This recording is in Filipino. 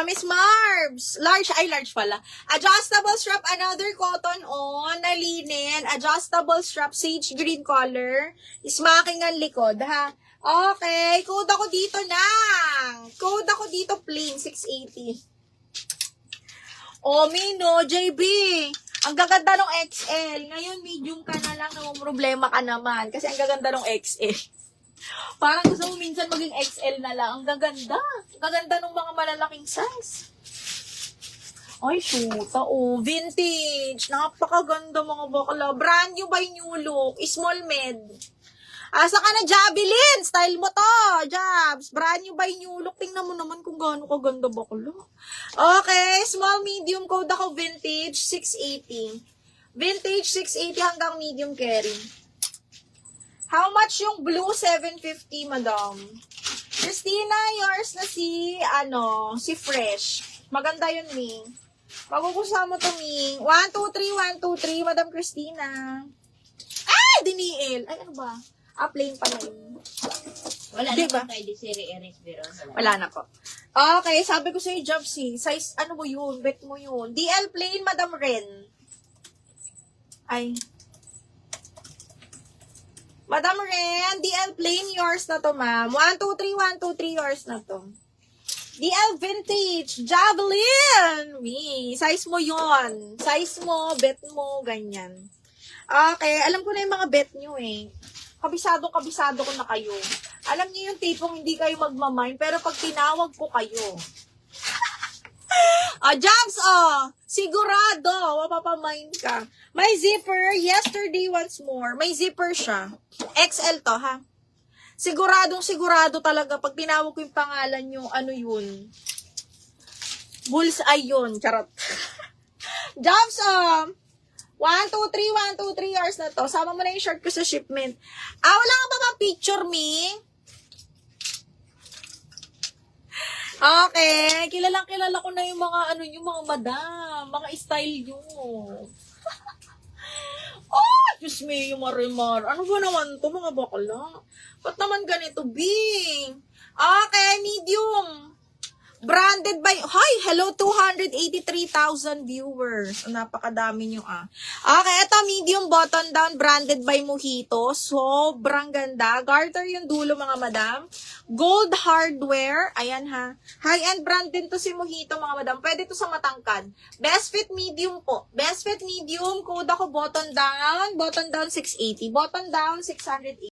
Miss Marbs. Large pala. Adjustable strap, another cotton on, na linen. Adjustable strap, sage green color. Smacking ang likod, ha? Okay, code ako dito nang. Code ako dito, plain, 680. Oh, Mino, JB. Ang gaganda ng XL. Ngayon, medium ka na lang, no problema ka naman. Kasi ang gaganda ng XL. Parang gusto mo minsan maging XL na lang. Ang gaganda. Ang gaganda ng mga malalaking size. Ay, shoot. Oh, vintage. Napakaganda mga bakla. Brand new by New Look. Small med. Asa ka na, Javelin? Style mo to, Jabs. Brand new by New Look. Tingnan mo naman kung gaano kaganda bakla. Okay, small, medium, code ako vintage, 680. Vintage, 680 hanggang medium carry. How much yung blue? 750, madam. Christina, yours na si Fresh. Maganda yun, Ming. Magugustuhan mo to, Ming. 1, 2, 3, 1, 2, 3, Madam Christina. Ay, diniil. Ay, ano ba? Plain pa na yun. Wala Diba? na po kay Desiree Eris Biron. Wala na po. Okay, sabi ko sa'yo, Jobsy, size, ano mo yun? Bet mo yun. DL plain, Madam Ren. Ay. Madam Ren, DL plain, yours na to, ma'am. 1, 2, 3, 1, 2, 3, yours na to. DL vintage, Javelin. Me, size mo yon. Size mo, bet mo, ganyan. Okay, alam ko na yung mga bet nyo eh. Kabisado ko na kayo. Alam niyo yung tipong hindi kayo magmamind, pero pag tinawag ko kayo. Jobs, sigurado, mapapamind ka. May zipper, yesterday once more. May zipper siya. XL to, ha? Sigurado talaga, pag tinawag ko yung pangalan nyo, ano yun? Bullseye yun, charot. Jobs, 1, 2, 3, 1, 2, 3 hours na to. Sama mo na yung short ko sa shipment. Wala ka ba bang picture, me? Okay, kilala ko na yung mga yung mga madam, mga style nyo. Oh, Diyos me, yung marimar. Ano ba naman to, mga bakla? Ba't naman ganito, Bing? Okay, medium. Branded by, hello, 283,000 viewers. Napakadami nyo, Okay, ito, medium button down, branded by Mojito. Sobrang ganda. Garter yung dulo, mga madam. Gold hardware. Ayan, ha. High-end brand din to si Mojito, mga madam. Pwede to sa matangkad. Best fit medium po. Best fit medium. Code ako button down 680. Button down, 680.